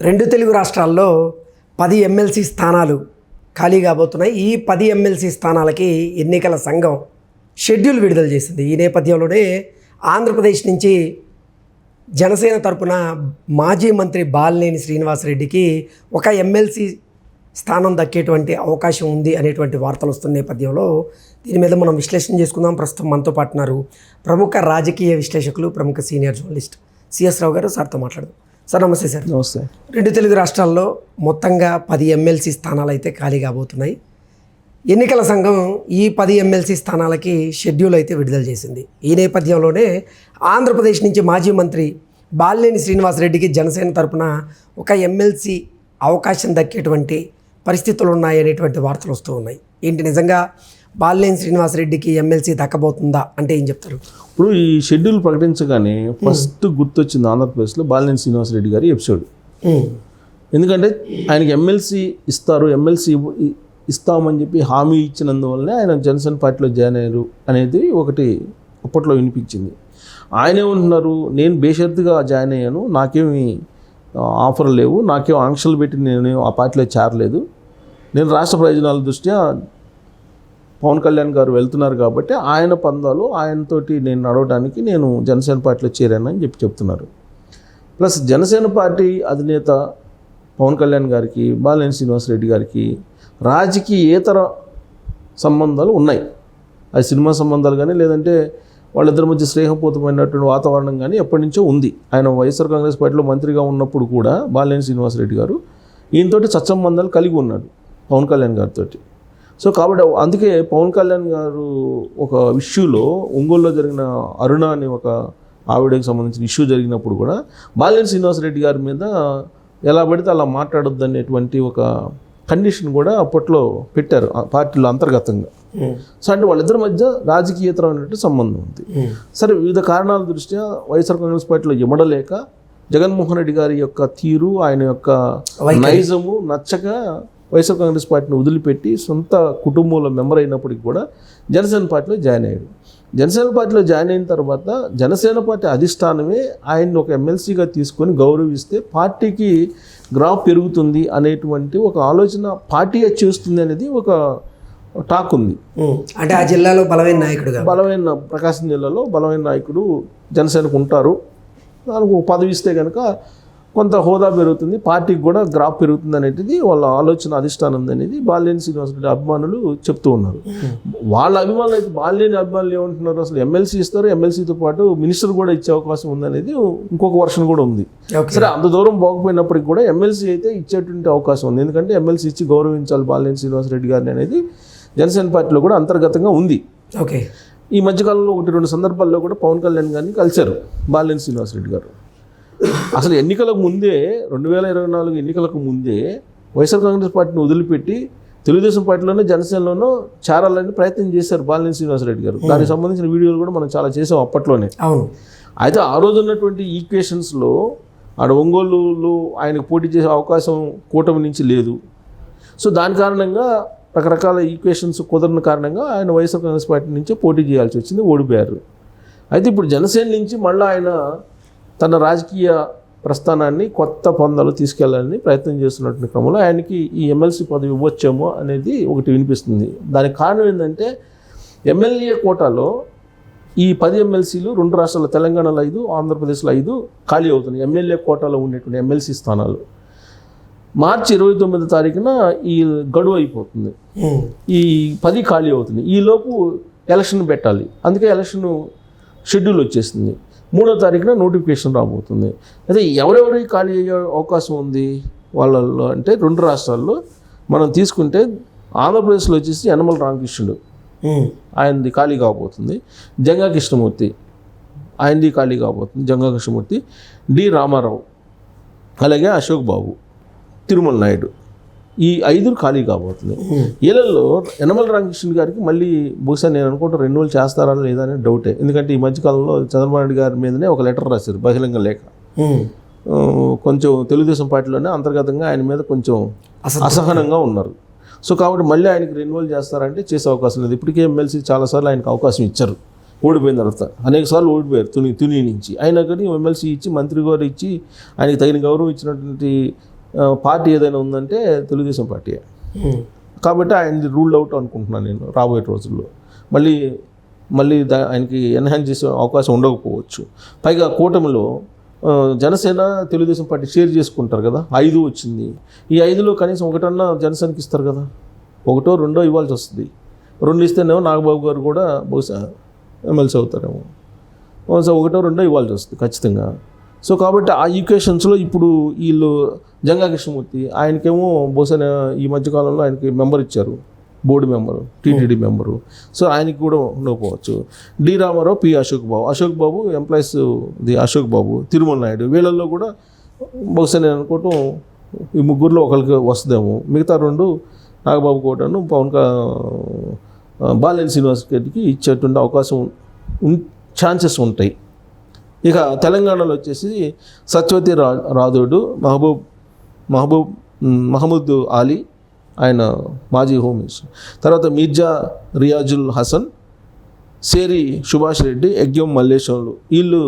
రెండు తెలుగు రాష్ట్రాల్లో 10 ఎమ్మెల్సీ స్థానాలు ఖాళీ కాబోతున్నాయి. ఈ 10 ఎమ్మెల్సీ స్థానాలకి ఎన్నికల సంఘం షెడ్యూల్ విడుదల చేసింది. ఈ నేపథ్యంలోనే ఆంధ్రప్రదేశ్ నుంచి జనసేన తరపున మాజీ మంత్రి బాలినేని శ్రీనివాసరెడ్డికి ఒక ఎమ్మెల్సీ స్థానం దక్కేటువంటి అవకాశం ఉంది అనేటువంటి వార్తలు వస్తున్న నేపథ్యంలో దీని మీద మనం విశ్లేషణ చేసుకుందాం. ప్రస్తుతం మనతో పాటున్నారు ప్రముఖ రాజకీయ విశ్లేషకులు, ప్రముఖ సీనియర్ జర్నలిస్ట్ సిఎస్ రావు గారు. సార్తో మాట్లాడదాం. సార్ నమస్తే. సార్ నమస్తే. రెండు తెలుగు రాష్ట్రాల్లో మొత్తంగా 10 ఎమ్మెల్సీ స్థానాలు అయితే ఖాళీ కాబోతున్నాయి. ఎన్నికల సంఘం ఈ 10 ఎమ్మెల్సీ స్థానాలకి షెడ్యూల్ అయితే విడుదల చేసింది. ఈ నేపథ్యంలోనే ఆంధ్రప్రదేశ్ నుంచి మాజీ మంత్రి బాలినేని శ్రీనివాసరెడ్డికి జనసేన తరపున ఒక ఎమ్మెల్సీ అవకాశం దక్కేటువంటి పరిస్థితులు ఉన్నాయనేటువంటి వార్తలు వస్తూ ఉన్నాయి. ఏంటి నిజంగా బాలినేని శ్రీనివాసరెడ్డికి ఎమ్మెల్సీ దక్కబోతుందా అంటే ఏం చెప్తారు? ఇప్పుడు ఈ షెడ్యూల్ ప్రకటించగానే ఫస్ట్ గుర్తొచ్చింది ఆంధ్రప్రదేశ్లో బాలినేని శ్రీనివాసరెడ్డి గారి ఎపిసోడ్. ఎందుకంటే ఆయనకి ఎమ్మెల్సీ ఇస్తారు, ఎమ్మెల్సీ ఇస్తామని చెప్పి హామీ ఇచ్చినందువల్లనే ఆయన జనసేన పార్టీలో జాయిన్ అయ్యారు అనేది ఒకటి అప్పట్లో వినిపించింది. ఆయనే ఉంటున్నారు, నేను బేషరతుగా జాయిన్ అయ్యాను, నాకేమి ఆఫర్లు లేవు, నాకేం ఆంక్షలు పెట్టి నేను ఆ పార్టీలో చేరలేదు, నేను రాష్ట్ర ప్రయోజనాల దృష్ట్యా పవన్ కళ్యాణ్ గారు వెళ్తున్నారు కాబట్టి ఆయన పందాలు ఆయనతోటి నేను నడవడానికి నేను జనసేన పార్టీలో చేరానని చెప్తున్నారు. ప్లస్ జనసేన పార్టీ అధినేత పవన్ కళ్యాణ్ గారికి, బాలినేని శ్రీనివాసరెడ్డి గారికి రాజకీయేతర సంబంధాలు ఉన్నాయి. అది సినిమా సంబంధాలు కానీ లేదంటే వాళ్ళిద్దరి మధ్య స్నేహపూతమైనటువంటి వాతావరణం కానీ ఎప్పటి నుంచో ఉంది. ఆయన వైఎస్ఆర్ కాంగ్రెస్ పార్టీలో మంత్రిగా ఉన్నప్పుడు కూడా బాలినేని శ్రీనివాసరెడ్డి గారు ఈయనతోటి సత్సంబంధాలు కలిగి ఉన్నాడు పవన్ కళ్యాణ్ గారితో. సో కాబట్టి అందుకే పవన్ కళ్యాణ్ గారు ఒక ఇష్యూలో ఒంగోలులో జరిగిన అరుణ అనే ఒక ఆవిడకి సంబంధించిన ఇష్యూ జరిగినప్పుడు కూడా బాలినేని శ్రీనివాసరెడ్డి గారి మీద ఎలా పడితే అలా మాట్లాడొద్దు అనేటువంటి ఒక కండిషన్ కూడా అప్పట్లో పెట్టారు పార్టీలో అంతర్గతంగా. సో అంటే వాళ్ళిద్దరి మధ్య రాజకీయేతరమైనటువంటి సంబంధం ఉంది. సరే, వివిధ కారణాల దృష్ట్యా వైఎస్ఆర్ కాంగ్రెస్ పార్టీలో ఇమడలేక జగన్మోహన్ రెడ్డి గారి యొక్క తీరు, ఆయన యొక్క నైజము నచ్చక వైఎస్ఆర్ కాంగ్రెస్ పార్టీని వదిలిపెట్టి సొంత కుటుంబంలో మెంబర్ అయినప్పటికీ కూడా జనసేన పార్టీలో జాయిన్ అయ్యాడు. జనసేన పార్టీలో జాయిన్ అయిన తర్వాత జనసేన పార్టీ అధిష్టానమే ఆయన్ని ఒక ఎమ్మెల్సీగా తీసుకొని గౌరవిస్తే పార్టీకి గ్రాఫ్ పెరుగుతుంది అనేటువంటి ఒక ఆలోచన పార్టీ చేస్తుంది అనేది ఒక టాక్ ఉంది. అంటే ఆ జిల్లాలో బలమైన ప్రకాశం జిల్లాలో బలమైన నాయకుడు జనసేనకు ఉంటారు, దానికి ఒక పదవి ఇస్తే కనుక కొంత హోదా పెరుగుతుంది, పార్టీకి కూడా గ్రాఫ్ పెరుగుతుంది అనేది వాళ్ళ ఆలోచన అధిష్టానం అనేది బాలినేని శ్రీనివాసరెడ్డి అభిమానులు చెప్తూ ఉన్నారు. వాళ్ళ అభిమానులు అయితే బాలినేని అభిమానులు ఏమంటున్నారు, అసలు ఎమ్మెల్సీ ఇస్తారు, ఎమ్మెల్సీతో పాటు మినిస్టర్ కూడా ఇచ్చే అవకాశం ఉందనేది ఇంకొక వర్షన్ కూడా ఉంది. సరే, అంత దూరం పోకపోయినప్పటికీ కూడా ఎమ్మెల్సీ అయితే ఇచ్చేటువంటి అవకాశం ఉంది. ఎందుకంటే ఎమ్మెల్సీ ఇచ్చి గౌరవించాలి బాలినేని శ్రీనివాసరెడ్డి గారిని అనేది జనసేన పార్టీలో కూడా అంతర్గతంగా ఉంది. ఓకే, ఈ మధ్యకాలంలో 1-2 సందర్భాల్లో కూడా పవన్ కళ్యాణ్ గారిని కలిశారు బాలినేని శ్రీనివాసరెడ్డి గారు. అసలు ఎన్నికలకు ముందే 2024 ఎన్నికలకు ముందే వైఎస్ఆర్ కాంగ్రెస్ పార్టీని వదిలిపెట్టి తెలుగుదేశం పార్టీలోనే జనసేనలోనూ చేరాలని ప్రయత్నం చేశారు బాలినేని శ్రీనివాసరెడ్డి గారు. దానికి సంబంధించిన వీడియోలు కూడా మనం చాలా చేసాం అప్పట్లోనే. అవును. అయితే ఆ రోజు ఉన్నటువంటి ఈక్వేషన్స్లో ఆడ ఒంగోలులో ఆయనకు పోటీ చేసే అవకాశం కూటమి నుంచి లేదు. సో దాని కారణంగా రకరకాల ఈక్వేషన్స్ కుదరని కారణంగా ఆయన వైఎస్ఆర్ కాంగ్రెస్ పార్టీ నుంచే పోటీ చేయాల్సి వచ్చింది, ఓడిపోయారు. అయితే ఇప్పుడు జనసేన నుంచి మళ్ళీ ఆయన తన రాజకీయ ప్రస్థానాన్ని కొత్త పందాలు తీసుకెళ్లాలని ప్రయత్నం చేస్తున్నటువంటి క్రమంలో ఆయనకి ఈ ఎమ్మెల్సీ పదవి ఇవ్వచ్చేమో అనేది ఒకటి వినిపిస్తుంది. దానికి కారణం ఏంటంటే ఎమ్మెల్యే కోటాలో ఈ 10 ఎమ్మెల్సీలు 2 రాష్ట్రాల తెలంగాణలో 5, ఆంధ్రప్రదేశ్లో 5 ఖాళీ అవుతున్నాయి. ఎమ్మెల్యే కోటాలో ఉండేటువంటి ఎమ్మెల్సీ స్థానాలు మార్చి 29వ తారీఖున ఈ గడువు అయిపోతుంది. ఈ 10 ఖాళీ అవుతుంది. ఈలోపు ఎలక్షన్ పెట్టాలి. అందుకే ఎలక్షన్ షెడ్యూల్ వచ్చేసింది. 3వ తారీఖున నోటిఫికేషన్ రాబోతుంది. అయితే ఎవరెవరికి ఖాళీ అయ్యే అవకాశం ఉంది వాళ్ళల్లో అంటే 2 రాష్ట్రాల్లో మనం తీసుకుంటే ఆంధ్రప్రదేశ్లో వచ్చేసి యనమల రామకృష్ణుడు ఆయనది ఖాళీ కాబోతుంది. జంగా కృష్ణమూర్తి ఆయనది ఖాళీ కాబోతుంది. జంగా కృష్ణమూర్తి, డి రామారావు, అలాగే అశోక్ బాబు, తిరుమల నాయుడు, ఈ 5 ఖాళీ కాబోతుంది. వీళ్ళల్లో యనమల రామకృష్ణ గారికి మళ్ళీ బహుశా నేను అనుకుంటా రెన్యువల్ చేస్తారా లేదా అని డౌటే. ఎందుకంటే ఈ మధ్యకాలంలో చంద్రబాబు నాయుడు గారి మీదనే ఒక లెటర్ రాశారు, బహిరంగ లేఖ. కొంచెం తెలుగుదేశం పార్టీలోనే అంతర్గతంగా ఆయన మీద కొంచెం అసహనంగా ఉన్నారు. సో కాబట్టి మళ్ళీ ఆయనకి రెన్యువల్ చేస్తారంటే చేసే అవకాశం లేదు. ఇప్పటికే ఎమ్మెల్సీ చాలాసార్లు ఆయనకు అవకాశం ఇచ్చారు, ఓడిపోయిన తర్వాత అనేక సార్లు ఓడిపోయారు తుని నుంచి. అయినా కానీ ఎమ్మెల్సీ ఇచ్చి మంత్రి గారు ఇచ్చి ఆయనకి తగిన గౌరవం ఇచ్చినటువంటి పార్టీ ఏదైనా ఉందంటే తెలుగుదేశం పార్టీయే. కాబట్టి ఆయనది రూల్డ్ అవుట్ అనుకుంటున్నాను నేను రాబోయే రోజుల్లో. మళ్ళీ ఆయనకి ఎన్హాన్స్ చేసే అవకాశం ఉండకపోవచ్చు. పైగా కూటమిలో జనసేన తెలుగుదేశం పార్టీ షేర్ చేసుకుంటారు కదా, 5 వచ్చింది. ఈ 5లో కనీసం ఒకటన్నా జనసేనకి ఇస్తారు కదా, 1, 2 ఇవ్వాల్సి వస్తుంది. 2 ఇస్తేనేమో నాగబాబు గారు కూడా బహుశా ఎమ్మెల్సీ అవుతారేమో, బహుశా 1, 2 ఇవ్వాల్సి వస్తుంది ఖచ్చితంగా. సో కాబట్టి ఆ ఈక్వేషన్స్లో ఇప్పుడు వీళ్ళు జంగా కృష్ణమూర్తి ఆయనకేమో బహుశా ఈ మధ్యకాలంలో ఆయనకి మెంబర్ ఇచ్చారు, board member, TTD member. So ఆయనకి కూడా ఉండకపోవచ్చు. D Ramarao, P Ashok Babu employees the Ashok Babu, Tirumala Naidu, వీళ్ళల్లో కూడా బహుశా నేను అనుకోవటం ఈ ముగ్గురులో ఒకరికి వస్తుందేమో. మిగతా 2 నాగబాబు కోటను బాలినేని శ్రీనివాస్ రెడ్డికి ఇచ్చేటువంటి అవకాశం ఛాన్సెస్ ఉంటాయి. ఇక తెలంగాణలో వచ్చేసి సత్యవతి రాథోడ్, మహమూద్ ఆలీ, ఆయన మాజీ హోమ్ మినిస్టర్. తర్వాత మిర్జా రియాజుల్ హసన్, సేరి సుభాష్ రెడ్డి, యజ్ఞం మల్లేశ్వరులు, వీళ్ళు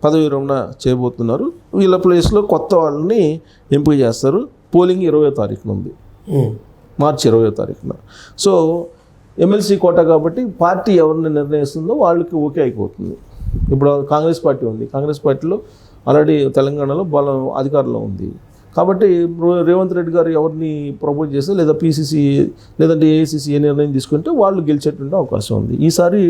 పదవి విరమణ చేయబోతున్నారు. వీళ్ళ ప్లేస్లో కొత్త వాళ్ళని ఎంపిక చేస్తారు. పోలింగ్ 20వ తారీఖున ఉంది, మార్చి 20వ తారీఖున. సో ఎమ్మెల్సీ కోట కాబట్టి పార్టీ ఎవరిని నిర్ణయిస్తుందో వాళ్ళకి ఓకే అయిపోతుంది. ఇప్పుడు కాంగ్రెస్ పార్టీ ఉంది, కాంగ్రెస్ పార్టీలో ఆల్రెడీ తెలంగాణలో బలం అధికారంలో ఉంది. కాబట్టి రేవంత్ రెడ్డి గారు ఎవరిని ప్రపోజ్ చేస్తే, లేదా పీసీసీ లేదంటే ఏఐసీసీ ఏ నిర్ణయం తీసుకుంటే వాళ్ళు గెలిచేటువంటి అవకాశం ఉంది. ఈసారి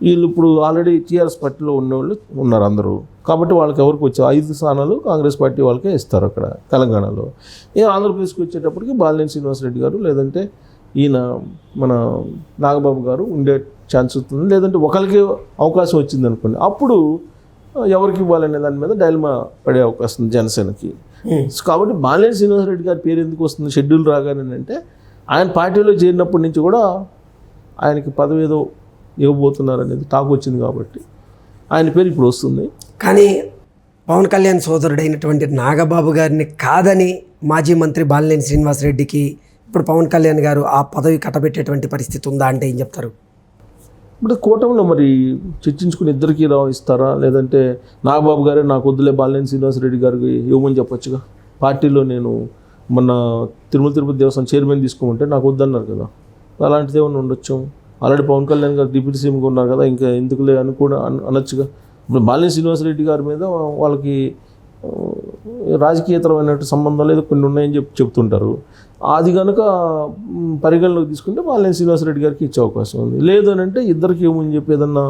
వీళ్ళు ఇప్పుడు ఆల్రెడీ టీఆర్ఎస్ పార్టీలో ఉన్నవాళ్ళు ఉన్నారు అందరూ. కాబట్టి వాళ్ళకి ఎవరికి వచ్చే 5 స్థానాలు కాంగ్రెస్ పార్టీ వాళ్ళకే ఇస్తారు అక్కడ తెలంగాణలో. ఆంధ్రప్రదేశ్కి వచ్చేటప్పటికి బాలినేని శ్రీనివాస్ రెడ్డి గారు లేదంటే ఈయన మన నాగబాబు గారు ఉండే ఛాన్స్ ఉంటుంది. లేదంటే ఒకరికి అవకాశం వచ్చింది అనుకోండి, అప్పుడు ఎవరికి ఇవ్వాలనే దాని మీద డైలమా పడే అవకాశం ఉంది జనసేనకి. కాబట్టి బాలినేని శ్రీనివాస్ రెడ్డి గారి పేరు ఎందుకు వస్తుంది షెడ్యూల్ రాగానే అంటే, ఆయన పార్టీలో చేరినప్పటి నుంచి కూడా ఆయనకి పదవి ఏదో ఇవ్వబోతున్నారు అనేది టాక్ వచ్చింది కాబట్టి ఆయన పేరు ఇప్పుడు వస్తుంది. కానీ పవన్ కళ్యాణ్ సోదరుడైనటువంటి నాగబాబు గారిని కాదని మాజీ మంత్రి బాలినేని శ్రీనివాస్ రెడ్డికి ఇప్పుడు పవన్ కళ్యాణ్ గారు ఆ పదవి కట్టబెట్టేటువంటి పరిస్థితి ఉందా అంటే ఏం చెప్తారు? ఇప్పుడు కూటమిలో మరి చర్చించుకుని ఇద్దరికి ఇస్తారా, లేదంటే నాగబాబు గారే నాకు వద్దులే బాలినేని శ్రీనివాస్ రెడ్డి గారికి ఇవ్వమని చెప్పొచ్చుగా. పార్టీలో నేను మొన్న తిరుపతి దేవస్థానం చైర్మన్ తీసుకోమంటే నాకు వద్దన్నారు కదా, అలాంటిది ఏమైనా ఉండొచ్చు. ఆల్రెడీ పవన్ కళ్యాణ్ గారు డిప్యూటీ సీఎంగా ఉన్నారు కదా, ఇంకా ఎందుకులే అని కూడా అనొచ్చుగా. ఇప్పుడు బాలినేని శ్రీనివాస్ రెడ్డి గారి మీద వాళ్ళకి రాజకీయేతరమైన సంబంధం లేదు కొన్ని ఉన్నాయని చెప్తుంటారు. అది కనుక పరిగణలోకి తీసుకుంటే బాలినేని శ్రీనివాస్ రెడ్డి గారికి ఇచ్చే అవకాశం ఉంది. లేదు అని అంటే ఇద్దరికి ఏమని చెప్పి ఏదన్నా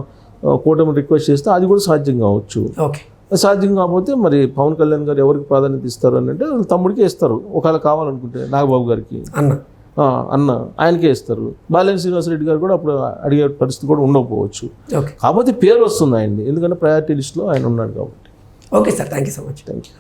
కూటమి రిక్వెస్ట్ చేస్తే అది కూడా సాధ్యం కావచ్చు. ఓకే, సాధ్యం కాకపోతే మరి పవన్ కళ్యాణ్ గారు ఎవరికి ప్రాధాన్యత ఇస్తారు అని అంటే వాళ్ళ తమ్ముడికే ఇస్తారు. ఒకవేళ కావాలనుకుంటే నాగబాబు గారికి అన్న ఆయనకే ఇస్తారు. బాలినేని శ్రీనివాస్ రెడ్డి గారు కూడా అప్పుడు అడిగే పరిస్థితి కూడా ఉండకపోవచ్చు. కాకపోతే పేరు వస్తుంది ఆయన్ని, ఎందుకంటే ప్రయారిటీ లిస్ట్లో ఆయన ఉన్నాడు కాబట్టి. Okay sir, thank you so much. Thank you.